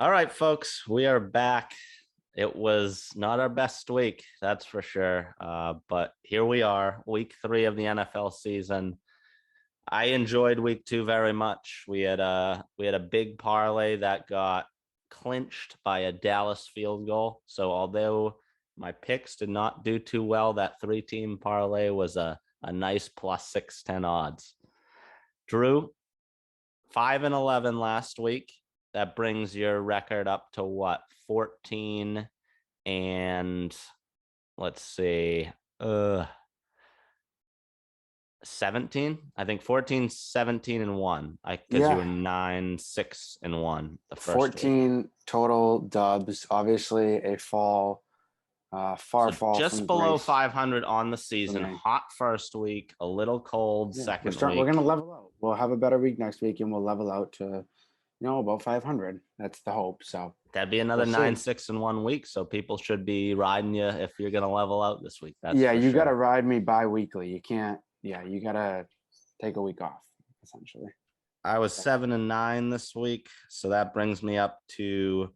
All right, folks, we are back. It was not our best week, that's for sure. But here we are, week 3 of the NFL season. I enjoyed week 2 very much. We had a big parlay that got clinched by a Dallas field goal. So although my picks did not do too well, that 3-team parlay was a nice plus 610 odds. Drew, 5-11 last week. That brings your record up to what? 14 and let's see, 17. I think 14, 17 and 1. Because you were Yeah, 9, 6 and 1 the first week. 14 total dubs. Obviously, a far So fall just from below grace 500 on the for season. me. Hot first week, a little cold Yeah, second we're week. gonna level out. We'll have a better week next week, and we'll level out to about 500. That's the hope. So That'd be another we'll 9, see. 6 in 1 week. So people should be riding you if you're gonna level out this week. That's Yeah, for you got to sure. ride me bi-weekly. You can't. Yeah, you got to take a week off essentially. I was 7-9 this week, so that brings me up to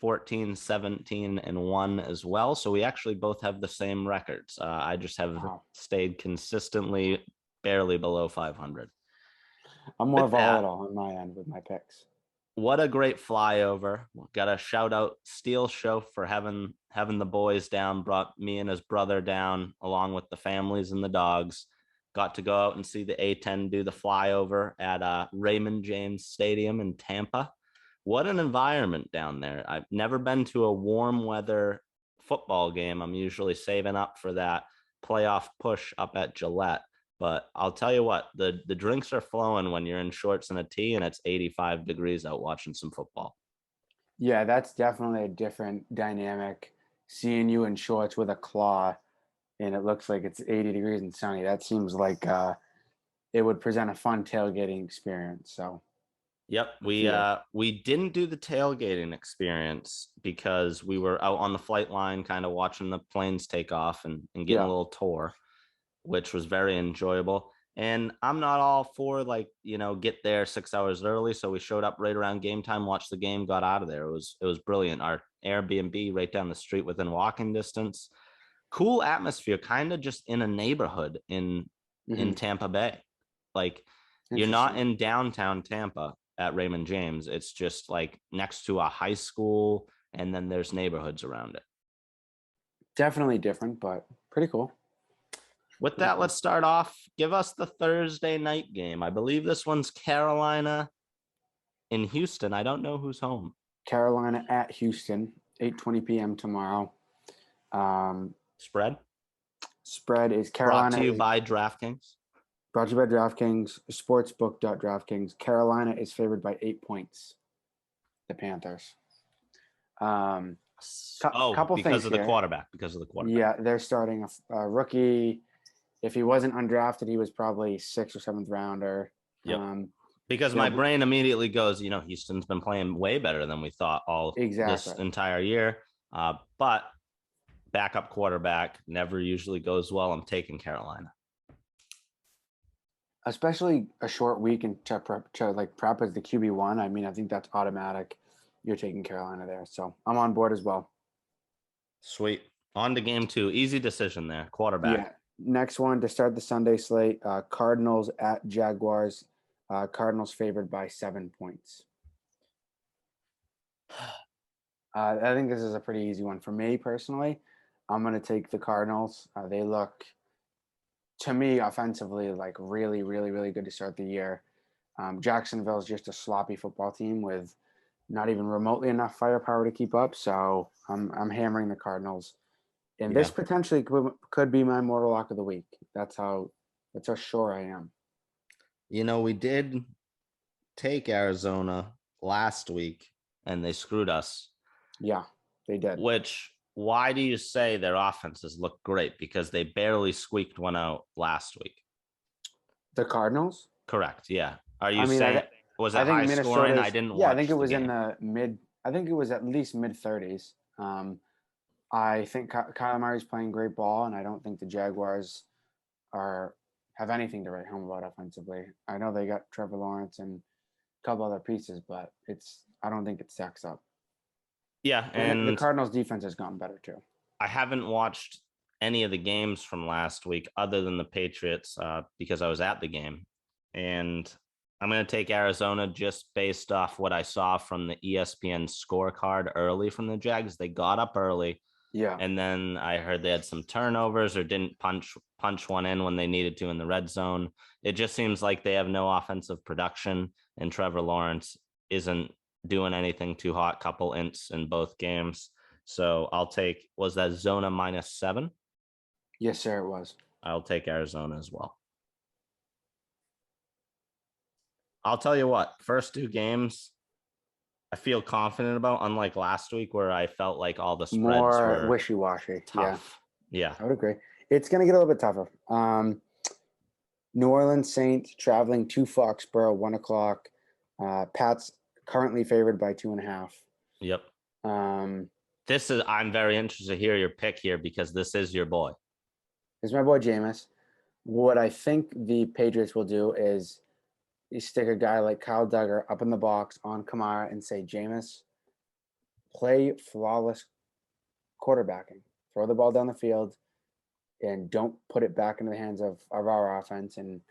14, 17 and 1 as well. So we actually both have the same records. I just have Wow. stayed consistently barely below 500. I'm more With that, volatile on my end with my picks. what a great flyover. Got a shout out Steel Show for having the boys down, brought me and his brother down along with the families and the dogs. Got to go out and see the A10 do the flyover at Raymond James Stadium in Tampa. What an environment down there. I've never been to a warm weather football game. I'm usually saving up for that playoff push up at Gillette. But I'll tell you what, the drinks are flowing when you're in shorts and a tee and it's 85 degrees out watching some football. Yeah, that's definitely a different dynamic. Seeing you in shorts with a claw and it looks like it's 80 degrees and sunny. That seems like it would present a fun tailgating experience. So Yep, I feel we didn't do the tailgating experience because we were out on the flight line kind of watching the planes take off and getting a yeah, little tour, which was very enjoyable. And I'm not all for get there 6 hours early. So we showed up right around game time, watched the game, got out of there. It was brilliant. Our Airbnb right down the street within walking distance. Cool atmosphere, kind of just in a neighborhood in hmm, Tampa Bay. Like you're not interesting. in downtown Tampa at Raymond James. It's just like next to a high school, and then there's neighborhoods around it. Definitely different, but pretty cool. With Pretty that, cool. let's start off. Give us the Thursday night game. I believe this one's Carolina in Houston. I don't know who's home. Carolina at Houston, 8:20 p.m. tomorrow. Um, Spread Spread is brought to Carolina you is by DraftKings. brought to you by DraftKings Sportsbook.DraftKings. Carolina is favored by 8 points. The Panthers. Um, Oh, Couple because things of the here. quarterback. Because of the quarterback. Yeah, they're starting a rookie. If he wasn't undrafted, he was probably 6th or 7th rounder. Yep. Um, Because my they'll be brain immediately goes, Houston's been playing way better than we thought all this exactly, entire year. But backup quarterback never usually goes well. I'm taking Carolina. especially a short week and to prep as the QB1. I mean, I think that's automatic. You're taking Carolina there, so I'm on board as well. Sweet. On to game 2. Easy decision there. Quarterback. Yeah. Next one to start the Sunday slate: Cardinals at Jaguars. Cardinals favored by 7 points. I think this is a pretty easy one for me personally. I'm going to take the Cardinals. They look, to me, offensively, like really, really, really good to start the year. Jacksonville is just a sloppy football team with not even remotely enough firepower to keep up. So I'm hammering the Cardinals, and this Yeah. potentially could be my mortal lock of the week. That's how sure I am. We did take Arizona last week and they screwed us. Yeah, they did. Why do you say their offenses look great? Because they barely squeaked one out last week. The Cardinals. Correct. Yeah. Are you I mean, saying, was it I think high scoring? I Minnesota's. didn't Yeah, I think watch it the was in game. the mid. I think it was at least mid 30s. I think Kyler Murray's playing great ball, and I don't think the Jaguars are have anything to write home about offensively. I know they got Trevor Lawrence and a couple other pieces, but I don't think it stacks up. Yeah, And the and Cardinals defense has gotten better too. I haven't watched any of the games from last week other than the Patriots because I was at the game. And I'm going to take Arizona just based off what I saw from the ESPN scorecard early from the Jags. They got up early. Yeah. And then I heard they had some turnovers or didn't punch one in when they needed to in the red zone. It just seems like they have no offensive production, and Trevor Lawrence isn't doing anything too hot. Couple ints in both games. So I'll take, was that Zona -7? Yes, sir, it was. I'll take Arizona as well. I'll tell you what, first two games, I feel confident about, unlike last week where I felt like all the spreads More were wishy-washy. tough. Yeah. I would agree. It's going to get a little bit tougher. New Orleans Saints traveling to Foxborough, 1:00. Pats currently favored by 2.5. Yep. Um, I'm very interested to hear your pick here because this is your boy. This is my boy Jameis. What I think the Patriots will do is you stick a guy like Kyle Duggar up in the box on Kamara and say, Jameis, play flawless quarterbacking. Throw the ball down the field and don't put it back into the hands of our offense. And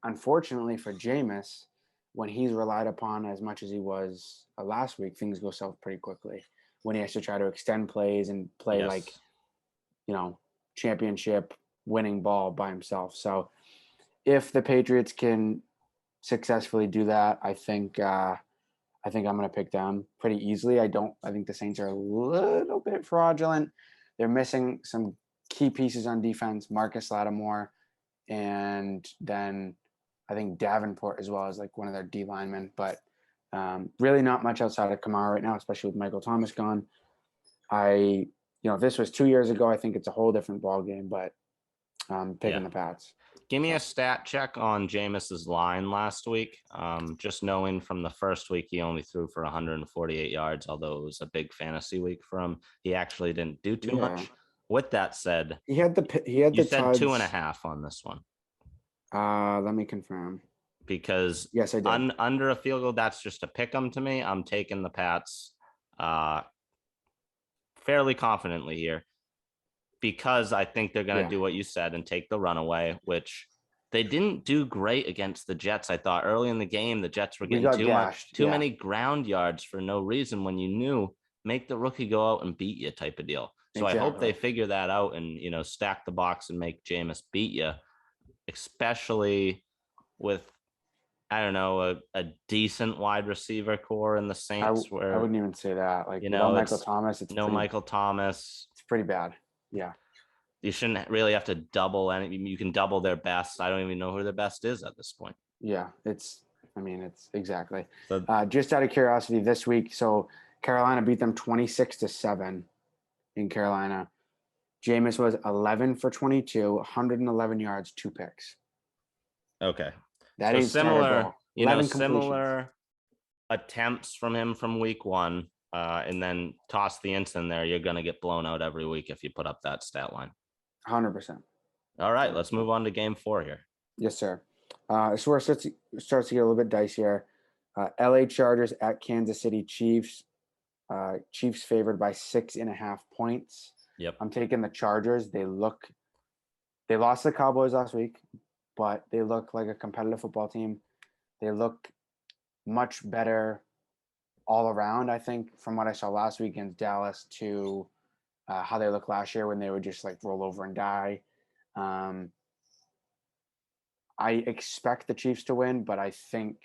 unfortunately for Jameis, when he's relied upon as much as he was last week, things go south pretty quickly. When he has to try to extend plays and play like, championship winning ball by himself. So if the Patriots can successfully do that, I think I'm going to pick them pretty easily. I think the Saints are a little bit fraudulent. They're missing some key pieces on defense, Marcus Lattimore, and then I think Davenport as well as like one of their D linemen, but really not much outside of Kamara right now, especially with Michael Thomas gone. If this was 2 years ago, I think it's a whole different ball game, but I'm picking the Pats. Give me a stat check on Jameis's line last week. Just knowing from the first week, he only threw for 148 yards, although it was a big fantasy week for him. He actually didn't do too much. With that said, he had the said 2.5 on this one. Let me confirm. Because yes, I did. Under a field goal, that's just a pick 'em to me. I'm taking the Pats fairly confidently here because I think they're going to do what you said and take the runaway, which they didn't do great against the Jets. I thought early in the game, the Jets were getting too many ground yards for no reason when you knew make the rookie go out and beat you type of deal. So I hope they figure that out and, stack the box and make Jameis beat you, especially with, I don't know, a decent wide receiver core in the Saints. I wouldn't even say that. Like, Michael Thomas, Michael Thomas. It's pretty bad. Yeah. You shouldn't really have to double any. You can double their best. I don't even know who their best is at this point. Yeah, it's exactly. So, just out of curiosity, this week, so Carolina beat them 26-7 in Carolina. Jameis was 11 for 22, 111 yards, 2 picks. Okay. That is similar, similar attempts from him from week one, and then toss the ints in there. You're going to get blown out every week if you put up that stat line. 100%. All right, let's move on to game 4 here. Yes, sir. So where it starts to get a little bit dicier. LA Chargers at Kansas City Chiefs. Chiefs favored by 6.5 points. Yep. I'm taking the Chargers. They lost the Cowboys last week, but they look like a competitive football team. They look much better all around, I think, from what I saw last week against Dallas to how they looked last year when they would just like roll over and die. I expect the Chiefs to win, but I think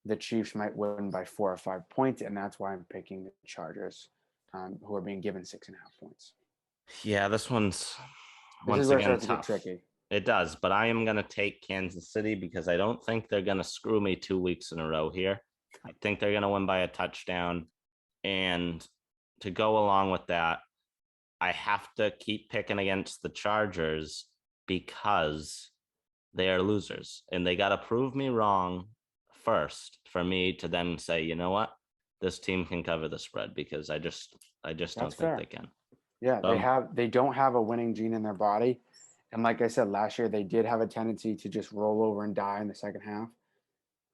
the Chiefs might win by 4 or 5 points, and that's why I'm picking the Chargers, who are being given 6.5 points. Yeah, this one's once again tough. Tricky. It does, but I am going to take Kansas City because I don't think they're going to screw me 2 weeks in a row here. I think they're going to win by a touchdown, and to go along with that, I have to keep picking against the Chargers because they are losers, and they got to prove me wrong first for me to then say, you know what, this team can cover the spread, because I just don't think they can. Yeah, they don't have a winning gene in their body. And like I said, last year, they did have a tendency to just roll over and die in the second half.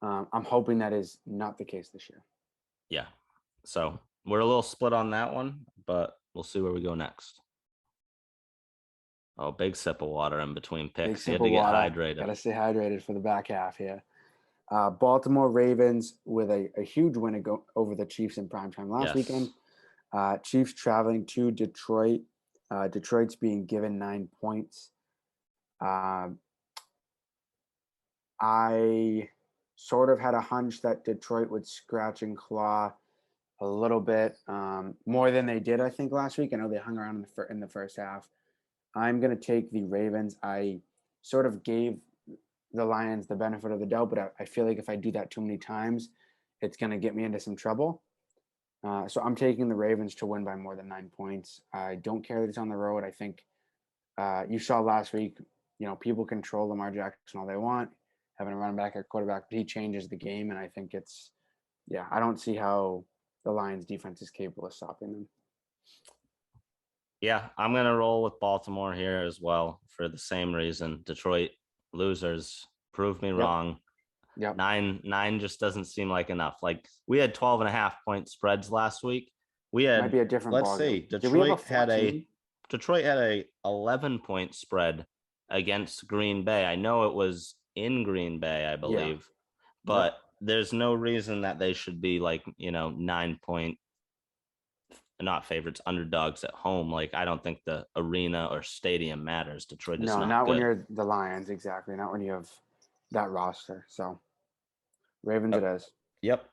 I'm hoping that is not the case this year. Yeah. So We're a little split on that one, but we'll see where we go next. Oh, big sip of water in between Big picks. He sip had of to get water. hydrated. Got to stay hydrated for the back half here. Baltimore Ravens with a huge win over the Chiefs in primetime last weekend. Chiefs traveling to Detroit. Detroit's being given 9 points. I sort of had a hunch that Detroit would scratch and claw a little bit more than they did, I think, last week. I know they hung around in the first half. I'm going to take the Ravens. I sort of gave the Lions the benefit of the doubt, but I feel like if I do that too many times, it's going to get me into some trouble. So I'm taking the Ravens to win by more than 9 points. I don't care that it's on the road. I think you saw last week, people control Lamar Jackson all they want, having a running back at quarterback, but he changes the game. And I think I don't see how the Lions defense is capable of stopping them. Yeah, I'm going to roll with Baltimore here as well for the same reason. Detroit losers prove me wrong. Yep. Nine just doesn't seem like enough. Like we had 12.5-point spreads last week. We had, might be a different let's ball see, game. Detroit had a 11-point spread against Green Bay. I know it was in Green Bay, I believe, but there's no reason that they should be 9-point, not favorites, underdogs at home. Like I don't think the arena or stadium matters. Detroit is not good. When you're the Lions, exactly. Not when you have that roster. So Ravens it is. Yep.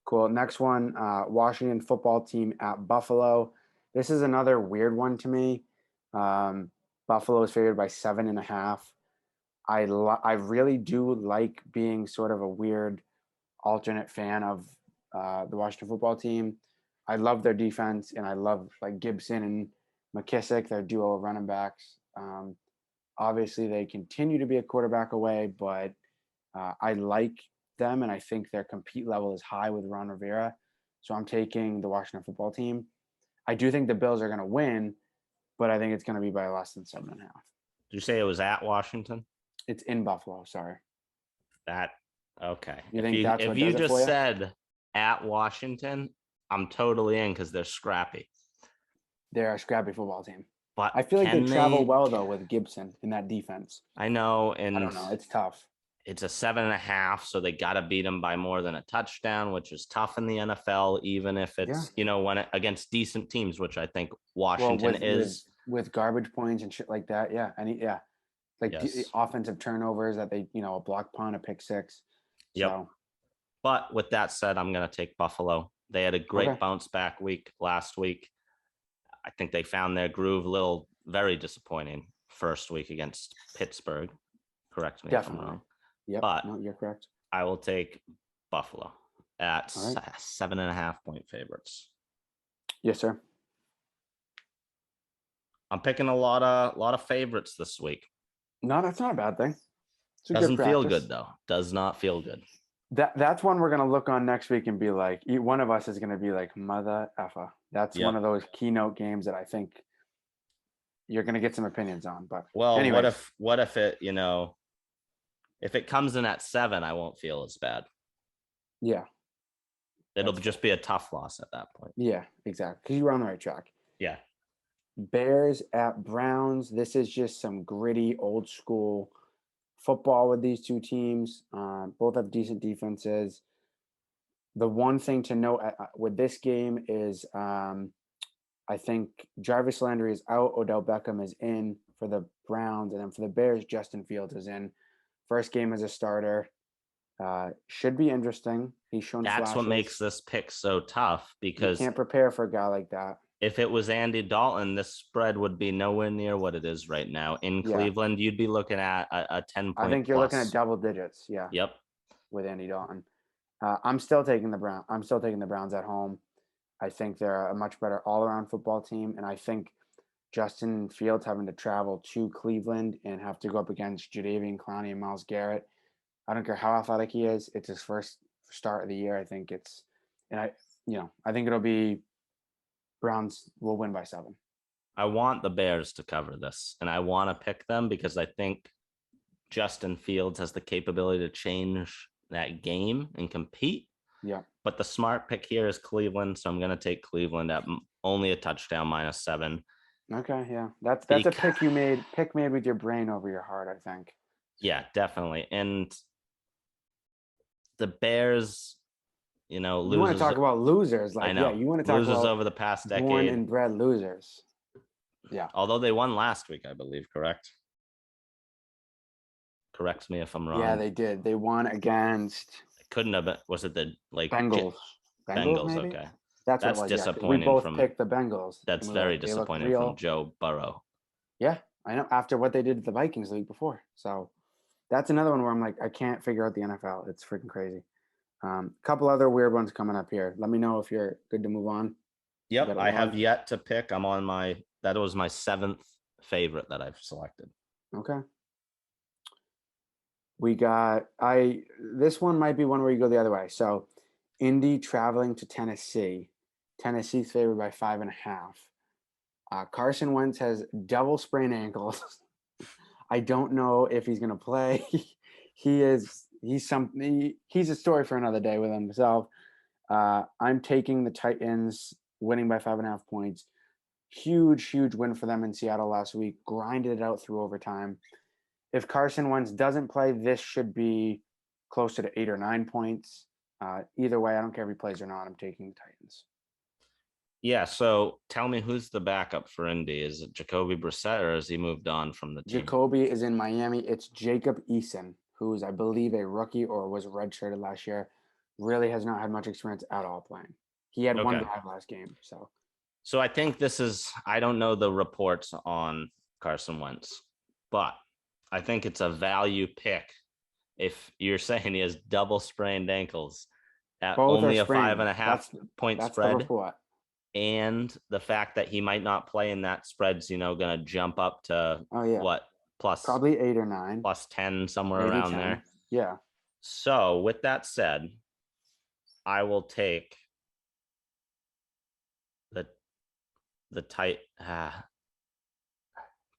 Cool. Next one, Washington football team at Buffalo. This is another weird one to me. Buffalo is favored by 7.5. I really do like being sort of a weird alternate fan of the Washington football team. I love their defense, and I love Gibson and McKissick, their duo of running backs. Obviously, they continue to be a quarterback away, but I like them, and I think their compete level is high with Ron Rivera. So I'm taking the Washington football team. I do think the Bills are going to win, but I think it's going to be by less than 7.5. Did you say it was at Washington? It's in Buffalo. Sorry. Okay. If you just said at Washington, I'm totally in because they're scrappy. They're a scrappy football team. But I feel like they travel well though with Gibson in that defense. I know, and I don't know. It's tough. It's a 7.5, so they got to beat them by more than a touchdown, which is tough in the NFL, even if it's when against decent teams, which I think Washington is with garbage points and shit like that. Yeah, offensive turnovers that they a block punt, a pick six. Yep. So. But with that said, I'm going to take Buffalo. They had a great bounce back week last week. I think they found their groove. Very disappointing first week against Pittsburgh. Correct me if I'm wrong. Yep, but you're correct. I will take Buffalo at 7.5-point favorites. Yes, sir. I'm picking a lot of favorites this week. No, that's not a bad thing. Doesn't feel good though. Does not feel good. That's one we're gonna look on next week and be like, one of us is gonna be like, mother effer. That's one of those keynote games that I think you're gonna get some opinions on. But anyways. what if it if it comes in at 7, I won't feel as bad. Yeah, it'll just be a tough loss at that point. Yeah, exactly. Because you were on the right track. Yeah. Bears at Browns. This is just some gritty, old school football with these two teams. Both have decent defenses. The one thing to note with this game is I think Jarvis Landry is out. Odell Beckham is in for the Browns. And then for the Bears, Justin Fields is in. First game as a starter. Should be interesting. He's shown That's flashes. what makes this pick so tough, because you can't prepare for a guy like that. If it was Andy Dalton, this spread would be nowhere near what it is right now. In Cleveland, you'd be looking at a 10-point. I think you're looking at double digits. Yeah. Yep. With Andy Dalton. I'm still taking the Browns at home. I think they're a much better all-around football team, and I think Justin Fields having to travel to Cleveland and have to go up against Jadeveon Clowney and Myles Garrett. I don't care how athletic he is. It's his first start of the year. I think I think it'll be Browns will win by 7. I want the Bears to cover this, and I want to pick them because I think Justin Fields has the capability to change that game and compete. Yeah. But the smart pick here is Cleveland, so I'm going to take Cleveland at only a touchdown -7. Okay, yeah. That's a pick made with your brain over your heart, I think. Yeah, definitely. And the Bears, You want to loses. talk about losers. I Like, yeah, know. you want to talk Loses about over the past born decade. and bred losers. Yeah. Although they won last week, I believe, correct? Correct me if I'm wrong. Yeah, they did. They won against It couldn't have been. Was it the Bengals. Bengals, Bengals? maybe? Okay. That's what it That's was, yeah. 'Cause we disappointing both from. picked the Bengals. That's And very they look disappointing from real. Joe Burrow. Yeah, I know. After what they did to the Vikings the week before. So that's another one where I'm like, I can't figure out the NFL. It's freaking crazy. Couple other weird ones coming up here. Let me know if you're good to move on. Yep, I have yet to pick. I'm on that was my 7th favorite that I've selected. Okay. We got this one might be one where you go the other way. So Indy traveling to Tennessee. Tennessee's favored by 5.5. Carson Wentz has double sprained ankles. I don't know if he's gonna play. He's a story for another day with himself. I'm taking the Titans winning by 5.5 points. Huge win for them in Seattle last week. Grinded it out through overtime. If Carson Wentz doesn't play, this should be closer to 8 or 9 points. Either way, I don't care if he plays or not. I'm taking the Titans. Yeah, so tell me who's the backup for Indy? Is it Jacoby Brissett or has he moved on from the team? Jacoby is in Miami. It's Jacob Eason, who's, I believe, a rookie or was redshirted last year. Really has not had much experience at all playing. He had one drive last game. So I think I don't know the reports on Carson Wentz, but I think it's a value pick if you're saying he has double sprained ankles at Both only a sprained. 5.5 point that's spread. The report. And the fact that he might not play in that spread's, going to jump up to what? Plus probably 8 or 9. Plus 10, somewhere maybe around 10. there. Yeah. So with that said, I will take the tight.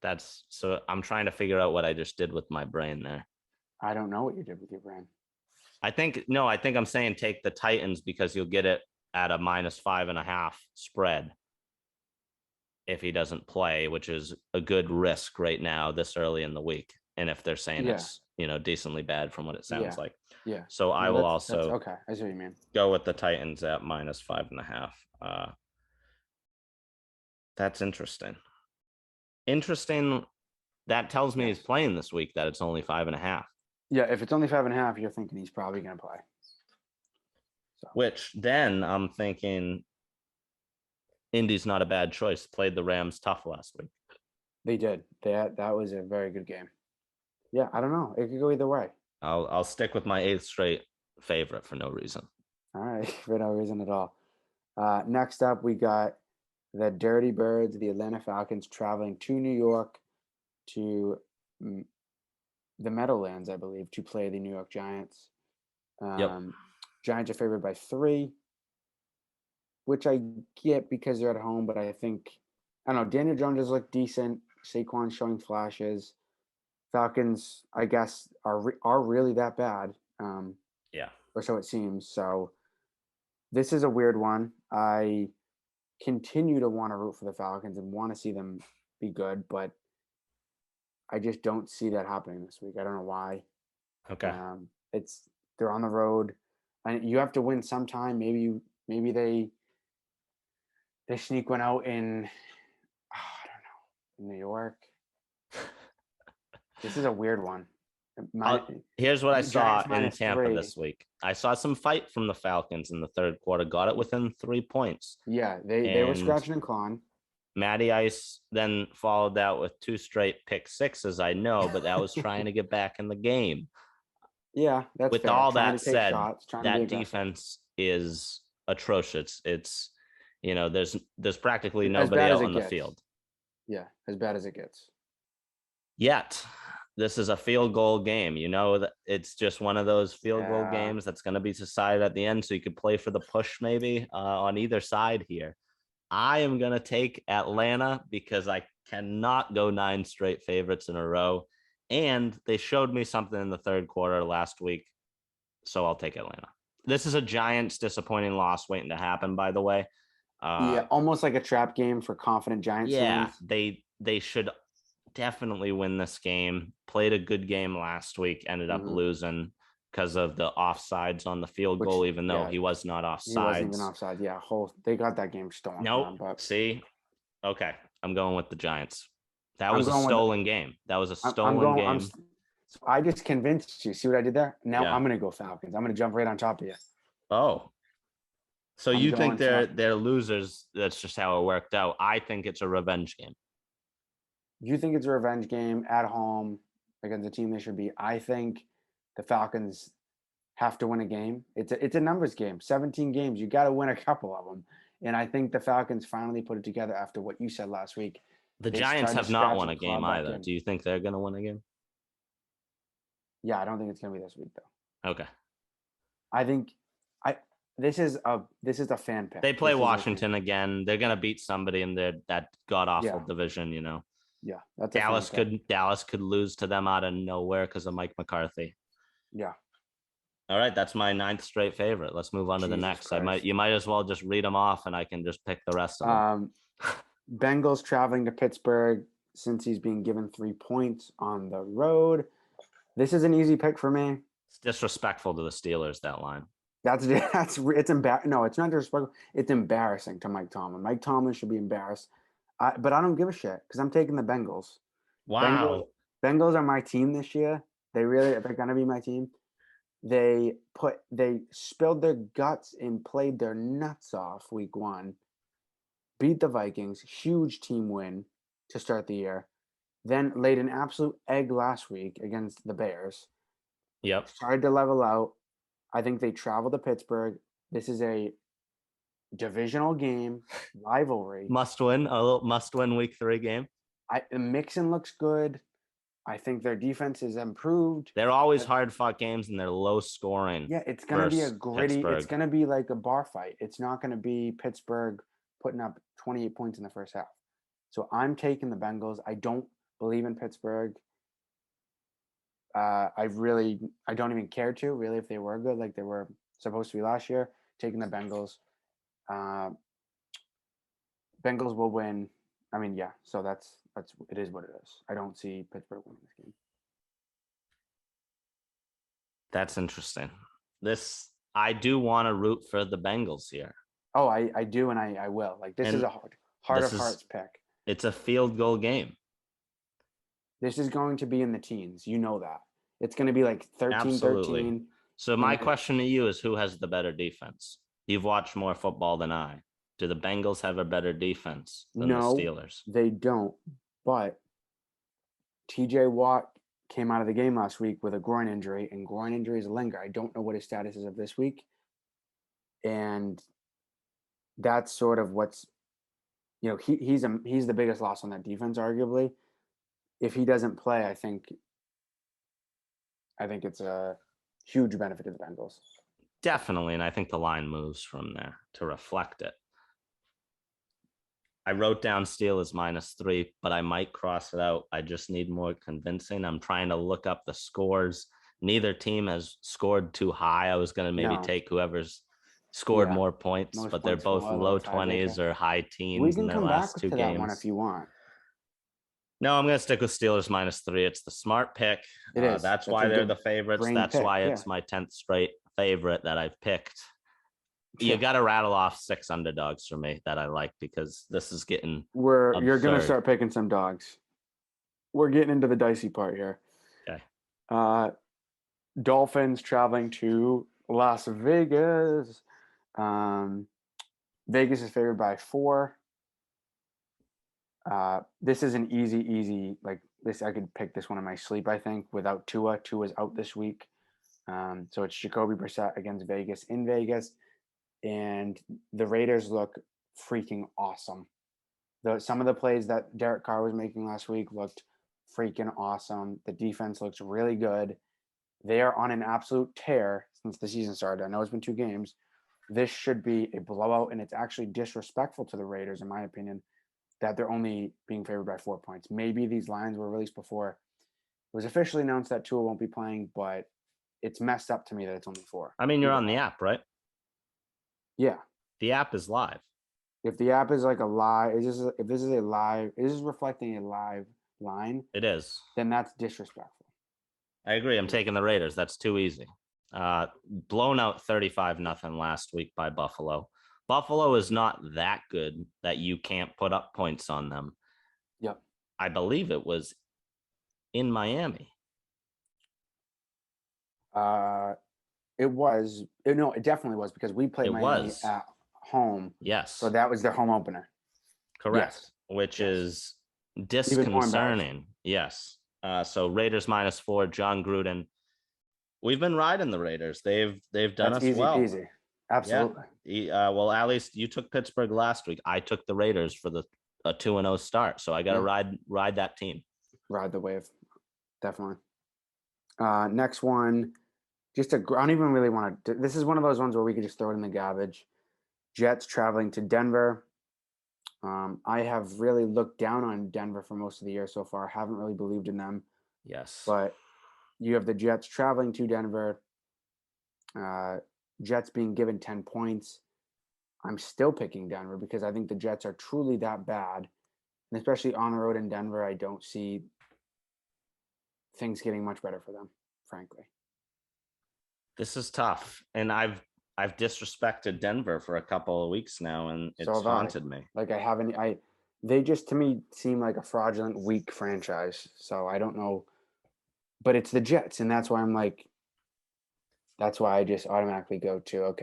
That's so I'm trying to figure out what I just did with my brain there. I don't know what you did with your brain. I think I'm saying take the Titans because you'll get it at a -5.5 spread if he doesn't play, which is a good risk right now this early in the week. And if they're saying it's decently bad from what it sounds like. Yeah. So I will also okay. I see what you mean. Go with the Titans at -5.5. That's interesting. That tells me he's playing this week, that it's only 5.5. Yeah, if it's only 5.5, you're thinking he's probably going to play. So. Which then I'm thinking Indy's not a bad choice. Played the Rams tough last week. They did. That was a very good game. Yeah, I don't know. It could go either way. I'll stick with my 8th straight favorite for no reason. All right, for no reason at all. Next up, we got the Dirty Birds, the Atlanta Falcons, traveling to New York to the Meadowlands, I believe, to play the New York Giants. Giants are favored by 3, which I get because they're at home, but I think, I don't know, Daniel Jones has looked decent. Saquon's showing flashes. Falcons, I guess, are really that bad. Or so it seems. So this is a weird one. I continue to want to root for the Falcons and want to see them be good, but I just don't see that happening this week. I don't know why. Okay. They're on the road, and you have to win sometime. Maybe they sneak one out in, I don't know, in New York. This is a weird one. Here's what I saw in Tampa 3. This week. I saw some fight from the Falcons in the third quarter. Got it within 3 points. Yeah, they were scratching and clawing. Matty Ice then followed that with 2 straight pick sixes, I know, but that was trying to get back in the game. Yeah, that's with fair. all trying that said, shots, that defense is atrocious. It's there's practically nobody out on the field. Yeah, as bad as it gets. Yet this is a field goal game. That it's just one of those field goal games that's going to be decided at the end, so you could play for the push maybe on either side here. I am going to take Atlanta because I cannot go 9 straight favorites in a row. And they showed me something in the third quarter last week. So I'll take Atlanta. This is a Giants disappointing loss waiting to happen, by the way. Yeah, almost like a trap game for confident Giants Yeah, fans. they should definitely win this game. Played a good game last week, ended up Hmm. losing because of the offsides on the field Which, goal, even though yeah, he was not he wasn't even offsides. offside. Yeah, they got that game stolen from Nope. them. But See, okay, I'm going with the Giants. That I'm was a going with stolen game. That was a I'm stolen going. game. So I just convinced you. See what I did there? Now Yeah. I'm gonna go Falcons. I'm gonna jump right on top of you. Oh, so I'm you think going they're losers? That's just how it worked out. I think it's a revenge game. You think it's a revenge game at home against a team they should be. I think the Falcons have to win a game. It's a numbers game. 17 games. You got to win a couple of them. And I think the Falcons finally put it together after what you said last week. The They Giants tried to have not scratch won and a claw game back either. in. Do you think they're going to win a game? Yeah, I don't think it's gonna be this week though. Okay. I think I this is a fan pick. They play This is a fan Washington pick. again. They're going to beat somebody in that god awful Yeah, division, you know. yeah, that's a fan pick. Dallas could lose to them out of nowhere because of Mike McCarthy. Yeah, All right, that's my ninth straight favorite. Let's move on to the Jesus next. Christ. You might as well just read them off, and I can just pick the rest of them. Bengals traveling to Pittsburgh since he's being given 3 points on the road. This is an easy pick for me. It's disrespectful to the Steelers, that line. It's embarrassing. No, it's not disrespectful. It's embarrassing to Mike Tomlin. Mike Tomlin should be embarrassed. But I don't give a shit because I'm taking the Bengals. Bengals, Wow. Bengals are my team this year. They're gonna be my team. They spilled their guts and played their nuts off week one. Beat the Vikings, huge team win to start the year. Then laid an absolute egg last week against the Bears. Yep. Tried to level out. I think they travel to Pittsburgh. This is a divisional game, rivalry. Must win. A little must win week 3 game. Mixon looks good. I think their defense is improved. They're always hard fought games and they're low scoring. Yeah, it's gonna be a gritty. Pittsburgh. It's gonna be like a bar fight. It's not gonna be Pittsburgh putting up 28 points in the first half. So I'm taking the Bengals. I don't believe in Pittsburgh. I don't even care to really if they were good like they were supposed to be last year. Taking the Bengals. Bengals will win. I mean, yeah. So that's it is what it is. I don't see Pittsburgh winning this game. That's interesting. I do want to root for the Bengals here. Oh, I do, and I will. Like this is a heart of hearts pick. It's a field goal game. This is going to be in the teens. You know that. It's going to be like 13-13. So my question to you is who has the better defense? You've watched more football than I. Do the Bengals have a better defense than the Steelers? They don't. But TJ Watt came out of the game last week with a groin injury, and groin injuries linger. I don't know what his status is of this week. And that's sort of what's, he's the biggest loss on that defense, arguably. If he doesn't play, I think it's a huge benefit to the Bengals. Definitely, and I think the line moves from there to reflect it. I wrote down Steelers -3, but I might cross it out. I just need more convincing. I'm trying to look up the scores. Neither team has scored too high. I was going to maybe take whoever's scored more points, but they're both low 20s or high teens in their last 2 games. We can come back to that one if you want. No, I'm going to stick with Steelers -3. It's the smart pick. It is. That's why they're the favorites. That's why it's my 10th straight favorite that I've picked. You got to rattle off 6 underdogs for me that I like because this is getting You're going to start picking some dogs. We're getting into the dicey part here. Okay. Dolphins traveling to Las Vegas. Vegas is favored by 4. This is an easy like this. I could pick this one in my sleep. I think without Tua. Tua's out this week, so it's Jacoby Brissett against Vegas in Vegas, and the Raiders look freaking awesome. Some of the plays that Derek Carr was making last week looked freaking awesome. The defense looks really good. They are on an absolute tear since the season started. I know it's been 2 games. This should be a blowout, and it's actually disrespectful to the Raiders, in my opinion, that they're only being favored by 4 points. Maybe these lines were released before it was officially announced that Tua won't be playing, but it's messed up to me that it's only 4. I mean, you're on the app, right? Yeah. The app is live. If the app is like a live, if this is a live, is this reflecting a live line? It is. Then that's disrespectful. I agree. I'm taking the Raiders. That's too easy. Blown out 35-0 last week by Buffalo. Buffalo is not that good that you can't put up points on them. Yep. I believe it was in Miami. It was. No, it definitely was because we played Miami at home. Yes. So that was their home opener. Correct. Yes. Which is disconcerting. Yes. So Raiders -4, John Gruden. We've been riding the Raiders. They've done us easy well. Peasy. Absolutely. Yeah. Well, at least you took Pittsburgh last week. I took the Raiders for a 2-0 start. So I got to ride that team. Ride the wave. Definitely. Next one. I don't even really want to. This is one of those ones where we could just throw it in the garbage. Jets traveling to Denver. I have really looked down on Denver for most of the year so far. Haven't really believed in them. Yes. But you have the Jets traveling to Denver. Jets being given 10 points. I'm still picking Denver because I think the Jets are truly that bad. And especially on the road in Denver, I don't see things getting much better for them, frankly. This is tough. And I've disrespected Denver for a couple of weeks now, and it's haunted me. Like they just to me seem like a fraudulent, weak franchise. So I don't know, but it's the Jets, and that's why I just automatically go to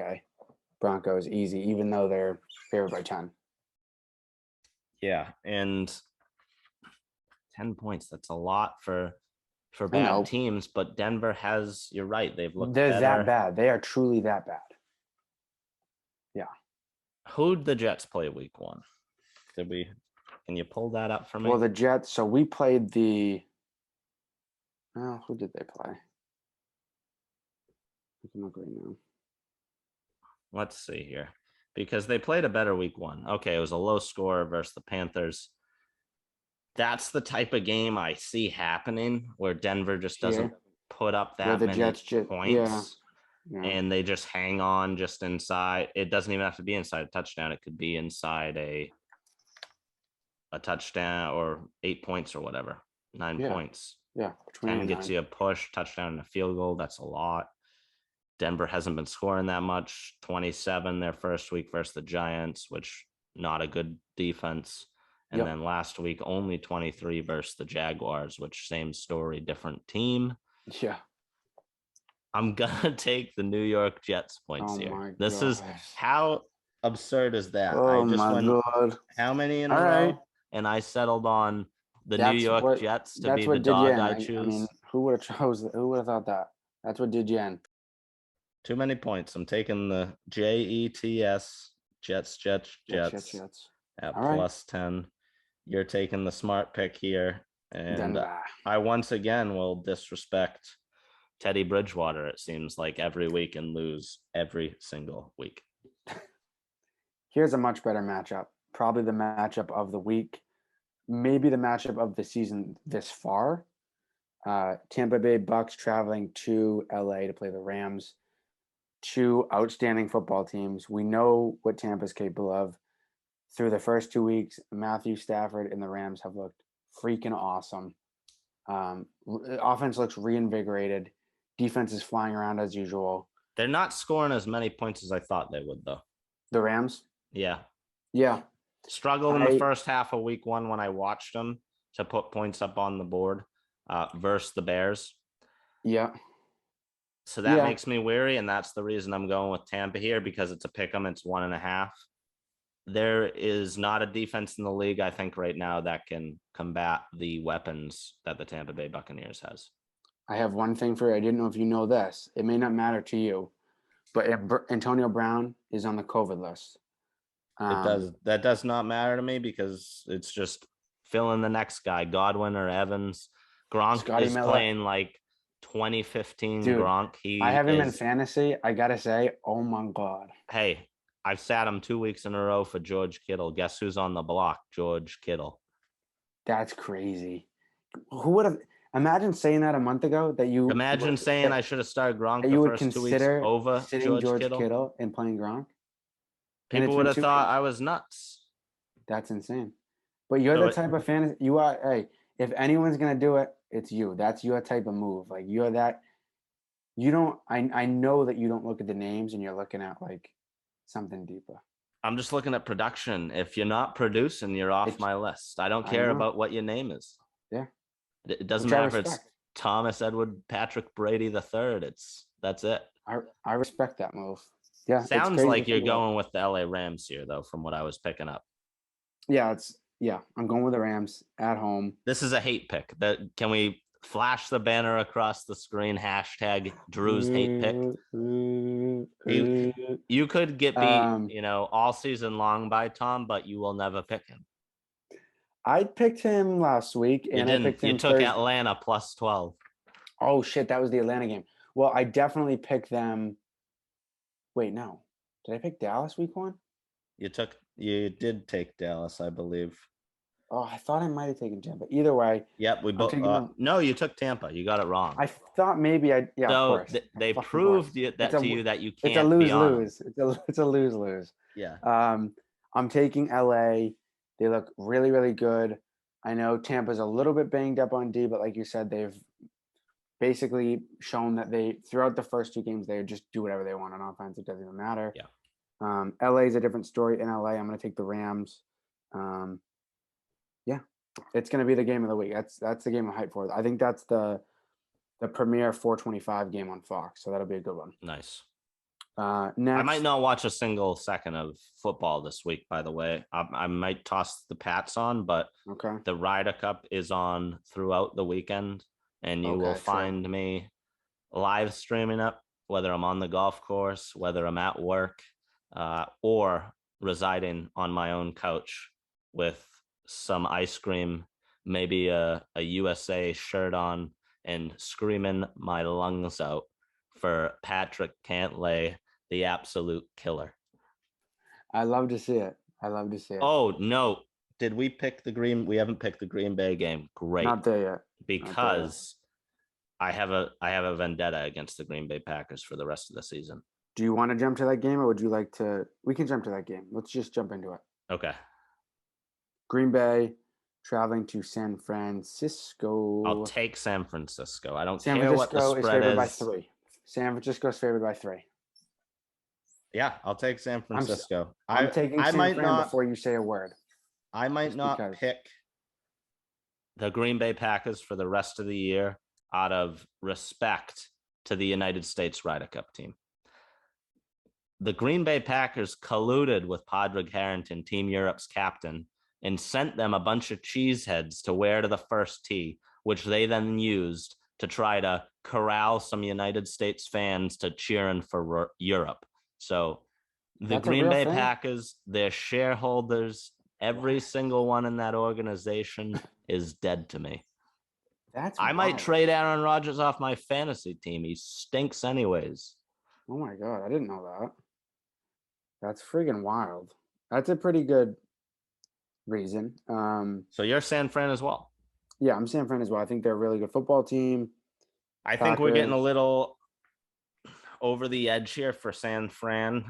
Broncos easy, even though they're favored by 10. Yeah, and 10 points. That's a lot for bad teams, but Denver has. You're right. They've looked. They're that bad. They are truly that bad. Yeah. Who'd the Jets play week 1? Can you pull that up for me? Well, the Jets, so we played who did they play? I can look right now. Let's see here. Because they played a better week 1. Okay, it was a low score versus the Panthers. That's the type of game I see happening where Denver just doesn't put up that many points. Yeah. And they just hang on just inside. It doesn't even have to be inside a touchdown. It could be inside a touchdown or 8 points or whatever. 9 points. Yeah. 10 gets you a push, touchdown, and a field goal. That's a lot. Denver hasn't been scoring that much. 27 their first week versus the Giants, which not a good defense. And then last week, only 23 versus the Jaguars, which same story, different team. Yeah. I'm going to take the New York Jets points here. This is how absurd is that? Oh, I just God. How many in a row? And I settled on the New York Jets to be the dog I choose. I mean, who would have thought that? That's what did Jen. Too many points. I'm taking the Jets, Jets at plus 10. You're taking the smart pick here. And I once again will disrespect Teddy Bridgewater, it seems like, every week and lose every single week. Here's a much better matchup. Probably the matchup of the week. Maybe the matchup of the season this far. Tampa Bay Bucks traveling to LA to play the Rams. 2 outstanding football teams. We know what Tampa's capable of. Through the first 2 weeks, Matthew Stafford and the Rams have looked freaking awesome. Offense looks reinvigorated. Defense is flying around as usual. They're not scoring as many points as I thought they would, though. The Rams? Yeah. Yeah. Struggled in the first half of week 1 when I watched them to put points up on the board versus the Bears. Yeah. So that makes me weary, and that's the reason I'm going with Tampa here, because it's a pick 'em. It's 1.5. There is not a defense in the league, I think, right now that can combat the weapons that the Tampa Bay Buccaneers has. I have one thing for you. I didn't know if you know this. It may not matter to you, but Antonio Brown is on the COVID list. That does not matter to me because it's just fill in the next guy, Godwin or Evans. Gronk Scotty is Miller. Playing like 2015 Gronk. I have him in fantasy. I gotta say, oh my God. Hey, I've sat him 2 weeks in a row for George Kittle. Guess who's on the block? George Kittle. That's crazy. Who would have? Imagine saying that a month ago that Imagine saying I should have started Gronk the you would first 2 weeks consider over sitting George George Kittle. Kittle and playing Gronk. And People it's would been have 2 weeks. thought I was nuts. That's insane. But you're the type of fantasy. You are. Hey, if anyone's gonna do it, it's you. That's your type of move. Like you're that. You don't. I know that you don't look at the names and you're looking at like something deeper. I'm just looking at production. If you're not producing, you're off my list. I don't care about what your name is. Yeah. It doesn't matter if it's Thomas Edward Patrick Brady III. That's it. I respect that move. Yeah. Sounds like you're going with the LA Rams here, though, from what I was picking up. Yeah, I'm going with the Rams at home. This is a hate pick. Can we flash the banner across the screen? Hashtag Drew's hate pick. You could get beat, all season long by Tom, but you will never pick him. I picked him last week, and I picked him. You took Atlanta plus 12. Oh shit, that was the Atlanta game. Well, I definitely picked them. Wait, no, did I pick Dallas week 1? You did take Dallas, I believe. Oh, I thought I might have taken Tampa. Either way. Yep, we both. No, you took Tampa. You got it wrong. I thought maybe I. Yeah, so of course. They proved to you that you can't. It's a lose-lose. It's a lose-lose. Yeah. I'm taking LA. They look really, really good. I know Tampa's a little bit banged up on D, but like you said, they've basically shown that throughout the first 2 games, they just do whatever they want on offense. It doesn't even matter. Yeah. LA is a different story. In LA, I'm going to take the Rams. Yeah, it's going to be the game of the week. That's the game I'm hyped for. I think that's the premier 425 game on Fox, so that'll be a good one. Nice. Next, I might not watch a single second of football this week, by the way. I might toss the Pats on, but the Ryder Cup is on throughout the weekend, and you will find me live streaming it, whether I'm on the golf course, whether I'm at work, or residing on my own couch with some ice cream, maybe a USA shirt on, and screaming my lungs out for Patrick Cantlay, the absolute killer. I love to see it. Oh, no. Did we pick we haven't picked the Green Bay game. Great. Not there yet. Because I have a vendetta against the Green Bay Packers for the rest of the season. Do you want to jump to that game, or would you like to? We can jump to that game. Let's just jump into it. Okay. Green Bay traveling to San Francisco. I'll take San Francisco. I don't care what the spread is. By 3. San Francisco is favored by 3. Yeah, I'll take San Francisco. I'm taking San Fran before you say a word. I might not pick the Green Bay Packers for the rest of the year out of respect to the United States Ryder Cup team. The Green Bay Packers colluded with Padraig Harrington, Team Europe's captain, and sent them a bunch of cheeseheads to wear to the first tee, which they then used to try to corral some United States fans to cheering for Europe. So the Green Bay Packers, their shareholders, every single one in that organization is dead to me. I might trade Aaron Rodgers off my fantasy team. He stinks anyways. Oh my God, I didn't know that. That's friggin' wild. That's a pretty good reason. So you're San Fran as well? Yeah, I'm San Fran as well. I think they're a really good football team. I think we're getting a little over the edge here for San Fran.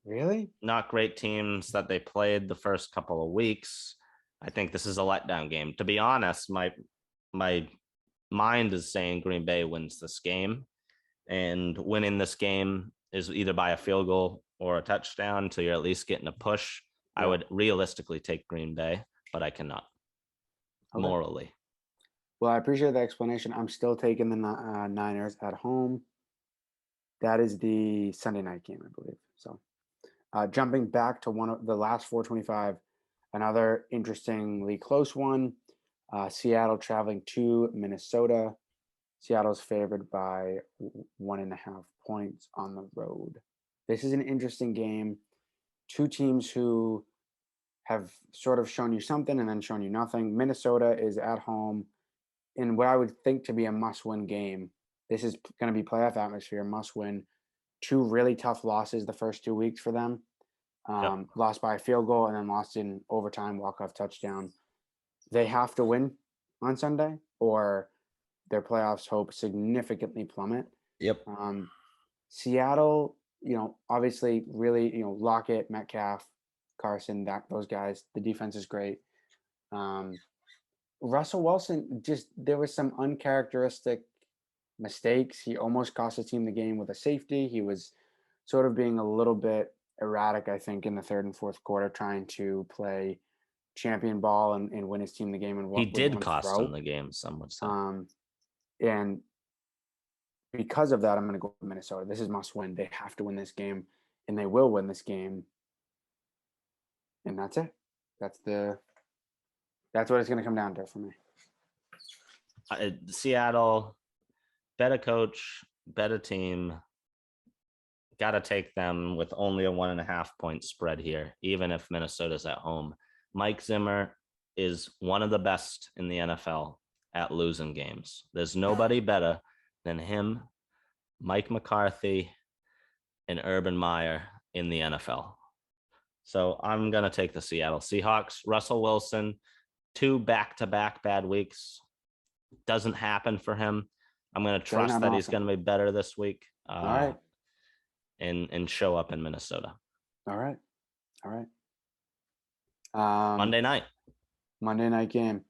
Really? Not great teams that they played the first couple of weeks. I think this is a letdown game. To be honest, my mind is saying Green Bay wins this game, and winning this game is either by a field goal or a touchdown, so you're at least getting a push. Yeah. I would realistically take Green Bay, but I cannot morally. Well, I appreciate the explanation. I'm still taking the Niners at home. That is the Sunday night game, I believe. So jumping back to one of the last 425, another interestingly close one. Seattle traveling to Minnesota. Seattle's favored by 1.5 points on the road. This is an interesting game. Two teams who have sort of shown you something and then shown you nothing. Minnesota is at home in what I would think to be a must-win game. This is going to be playoff atmosphere, must-win. 2 really tough losses the first 2 weeks for them. Lost by a field goal and then lost in overtime, walk-off touchdown. They have to win on Sunday, or their playoffs hope significantly plummet. Yep. Seattle, obviously really, Lockett, Metcalf, Carson, those guys. The defense is great. Russell Wilson, there was some uncharacteristic mistakes. He almost cost his team the game with a safety. He was sort of being a little bit erratic, I think, in the third and fourth quarter, trying to play champion ball and win his team the game. And he with did one cost throw. him the game, some would say. And because of that, I'm going to go with Minnesota. This is must win. They have to win this game, and they will win this game. And that's it. That's what it's going to come down to for me. Seattle, better coach, better team. Got to take them with only a 1.5 point spread here, even if Minnesota's at home. Mike Zimmer is one of the best in the NFL at losing games. There's nobody better than him, Mike McCarthy, and Urban Meyer in the NFL. So I'm going to take the Seattle Seahawks. Russell Wilson, 2 back-to-back bad weeks. Doesn't happen for him. I'm going to trust that he's going to be better this week. All right. And show up in Minnesota. All right. Monday night game.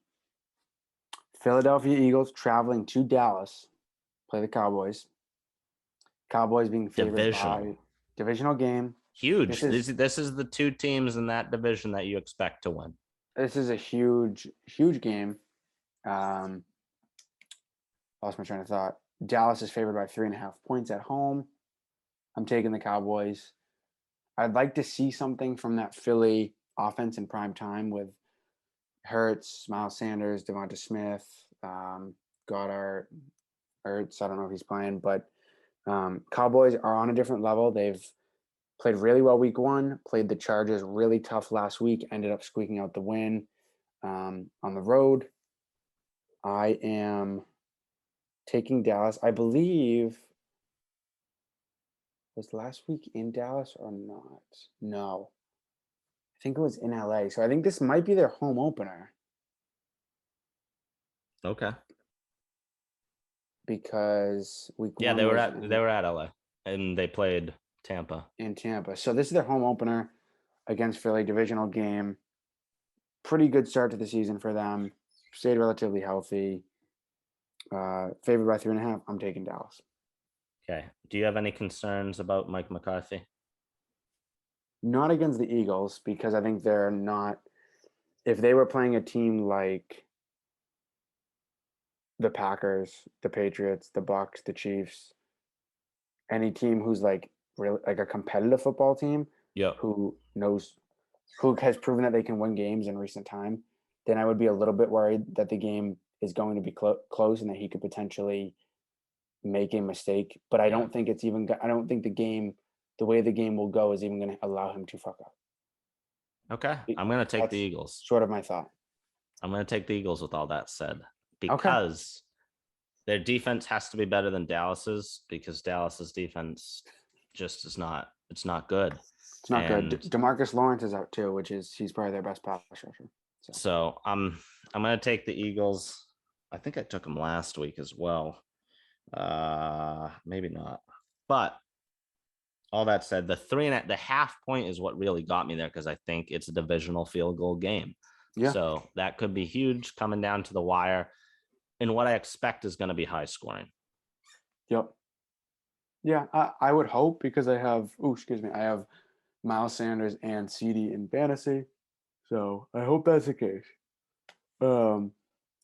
Philadelphia Eagles traveling to Dallas, play the Cowboys. Cowboys being favored by divisional game. Huge. This is the 2 teams in that division that you expect to win. This is a huge game. Lost my train of thought. Dallas is favored by 3.5 points at home. I'm taking the Cowboys. I'd like to see something from that Philly offense in prime time with Hurts, Miles Sanders, Devonta Smith, Goddard, Hurts. I don't know if he's playing, but Cowboys are on a different level. They've played really well week 1, played the Chargers really tough last week, ended up squeaking out the win on the road. I am taking Dallas. I believe, was last week in Dallas or not? No. I think it was in LA. So I think this might be their home opener. Okay. Because week 1 they were at LA and they played Tampa. In Tampa. So this is their home opener against Philly, divisional game. Pretty good start to the season for them. Stayed relatively healthy. Favored by 3.5. I'm taking Dallas. Okay. Do you have any concerns about Mike McCarthy? Not against the Eagles, because I think they're not. If they were playing a team like the Packers, the Patriots, the Bucks, the Chiefs, any team who's like really like a competitive football team, who has proven that they can win games in recent time, then I would be a little bit worried that the game is going to be close and that he could potentially make a mistake. But I don't think it's even. I don't think the way the game will go is even going to allow him to fuck up. Okay, I'm going to take the Eagles. Sort of my thought. I'm going to take the Eagles with all that said, because their defense has to be better than Dallas's, because Dallas's defense just is not. It's not good. It's not good. DeMarcus Lawrence is out too, he's probably their best pass rusher. So I'm going to take the Eagles. I think I took them last week as well. Maybe not, but all that said, the 3.5 point is what really got me there, because I think it's a divisional field goal game. Yeah. So that could be huge coming down to the wire, and what I expect is going to be high scoring. Yep. Yeah, I would hope, because I have Miles Sanders and CD in fantasy, so I hope that's the case.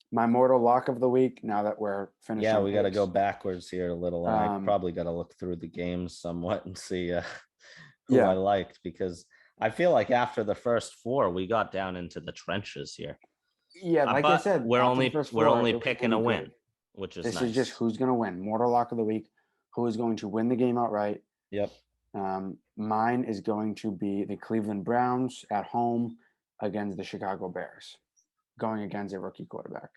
My mortal lock of the week, now that we're finished. Yeah, we got to go backwards here a little. I probably got to look through the games somewhat and see who I liked, because I feel like after the first 4, we got down into the trenches here. Yeah, like I said, we're only picking a win, which is nice. This is just who's going to win. Mortal lock of the week, who is going to win the game outright. Yep. Mine is going to be the Cleveland Browns at home against the Chicago Bears, going against a rookie quarterback.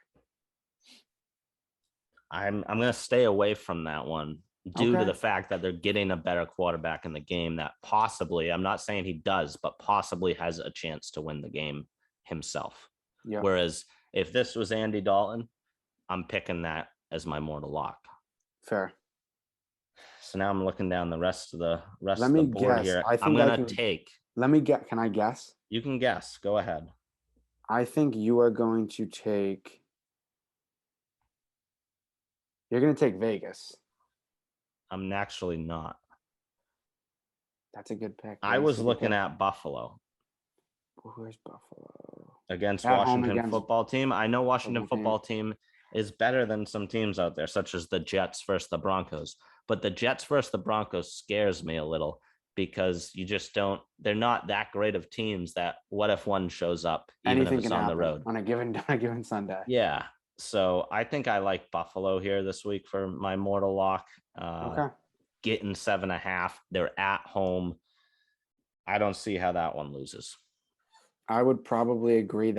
I'm going to stay away from that one due to the fact that they're getting a better quarterback in the game that possibly, I'm not saying he does, but possibly has a chance to win the game himself. Yep. Whereas If this was Andy Dalton, I'm picking that as my mortal lock. Fair. So now I'm looking down the rest of the Let me board guess. here. I I'm think I gonna can. take. Let me get. Can I guess? You can guess. Go ahead. I think you are going to take. You're going to take Vegas. I'm actually not. That's a good pick. I Vegas was is a good looking pick. at Buffalo Where's Buffalo? against At home Washington against football team. I know Washington football football team is better than some teams out there, such as the Jets versus the Broncos. But the Jets versus the Broncos scares me a little because you just don't. They're not that great of teams. That what if one shows up, even if Anything it's can on the happen road? on a given Sunday. Yeah. So I think I like Buffalo here this week for my mortal lock. Okay. Getting 7.5. They're at home. I don't see how that one loses. I would probably agree.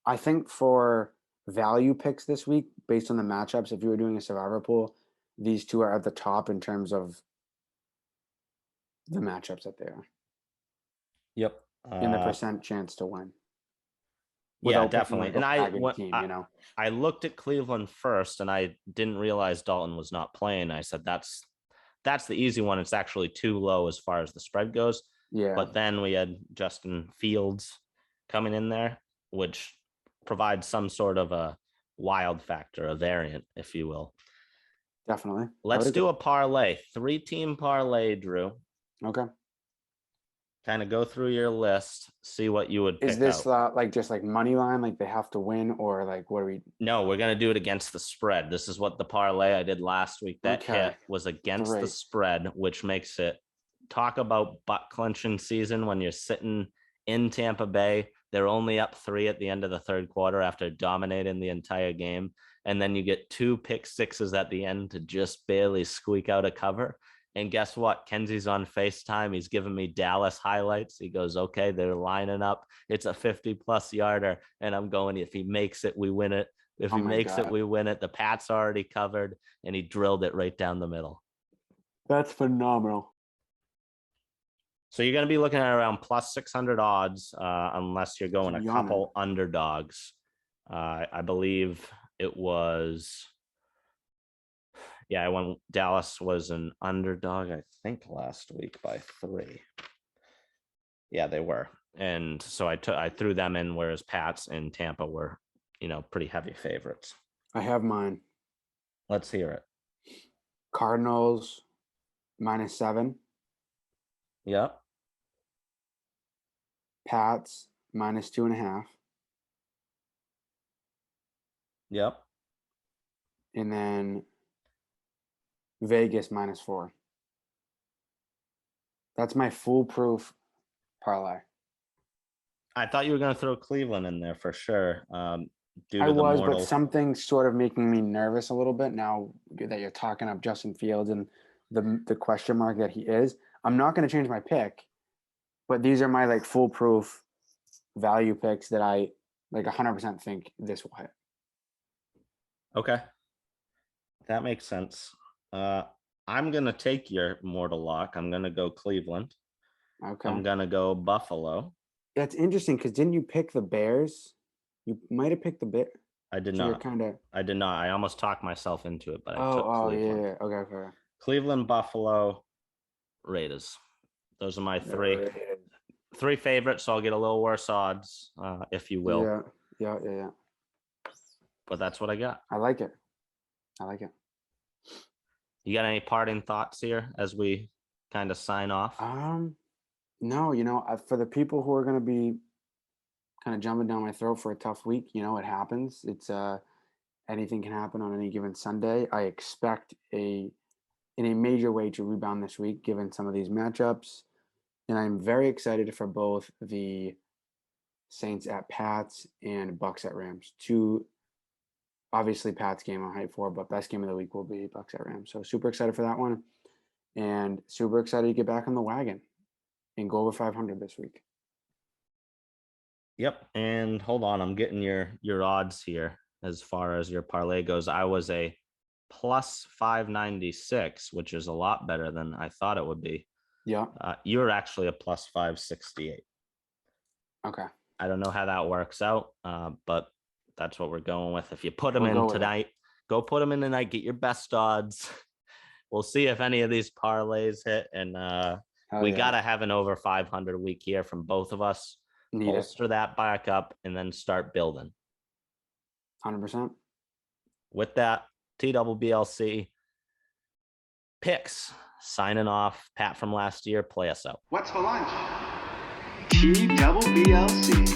I think for value picks this week, based on the matchups, if you were doing a survivor pool, these two are at the top in terms of the matchups that they are. Yep. And the percent chance to win. Yeah, Without picking definitely. like And a lagging team, I looked at Cleveland first, and I didn't realize Dalton was not playing. I said that's the easy one. It's actually too low as far as the spread goes. Yeah. But then we had Justin Fields coming in there, which provides some sort of a wild factor, a variant, if you will. Definitely. Let's do a parlay, 3-team parlay, Drew. Okay. Kind of go through your list, see what you would pick. Is this out. like just like money line, like they have to win, or like what are we? No, we're gonna do it against the spread. This is what the parlay I did last week that hit was against the spread, which makes it talk about butt clenching season when you're sitting in Tampa Bay. They're only up 3 at the end of the third quarter after dominating the entire game. And then you get 2 pick sixes at the end to just barely squeak out a cover. And guess what? Kenzie's on FaceTime. He's giving me Dallas highlights. He goes, okay, they're lining up. It's a 50-plus yarder. And I'm going, if he makes it, we win it. If he makes it, we win it. The Pat's already covered. And he drilled it right down the middle. That's phenomenal. So you're going to be looking at around plus 600 odds, unless you're going a couple underdogs. I believe it was, I went, Dallas was an underdog, I think, last week by 3. Yeah, they were. And so I threw them in, whereas Pats and Tampa were, pretty heavy favorites. I have mine. Let's hear it. Cardinals -7. Yep. Pats -2.5. Yep. And then Vegas -4. That's my foolproof parlay. I thought you were going to throw Cleveland in there for sure. But something's sort of making me nervous a little bit now that you're talking up Justin Fields and the question mark that he is. I'm not going to change my pick, but these are my like foolproof value picks that I like 100% think this will hit. Okay. That makes sense. I'm going to take your mortal lock. I'm going to go Cleveland. Okay. I'm going to go Buffalo. That's interesting because didn't you pick the Bears? You might have picked the Bears. I did not. I did not. I almost talked myself into it, but I took Cleveland. Yeah. Okay. Cleveland, Buffalo, Raiders. Those are my three favorites. So I'll get a little worse odds, if you will. Yeah. But that's what I got. I like it. You got any parting thoughts here as we kind of sign off? No, for the people who are going to be kind of jumping down my throat for a tough week, it happens. It's anything can happen on any given Sunday. I expect in a major way to rebound this week, given some of these matchups. And I'm very excited for both the Saints at Pats and Bucks at Rams. Obviously, Pats game I'm hyped for, but best game of the week will be Bucks at Rams. So super excited for that one. And super excited to get back on the wagon and go over 500 this week. Yep. And hold on, I'm getting your odds here as far as your parlay goes. I was a plus 596, which is a lot better than I thought it would be. Yeah. You're actually a plus 568. Okay. I don't know how that works out, but that's what we're going with. If you put them We'll go in with it. tonight, go put them in tonight. Get your best odds. We'll see if any of these parlays hit, and we gotta have an over 500 week here from both of us. Need it. Bolster that back up, and then start building. 100%. With that, TWBLC picks signing off. Pat from last year, play us out. What's for lunch? TWBLC.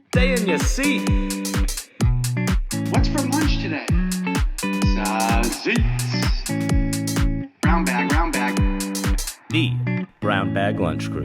Stay in your seat. What's for lunch today? Sausage. Brown bag. The Brown Bag Lunch Crew.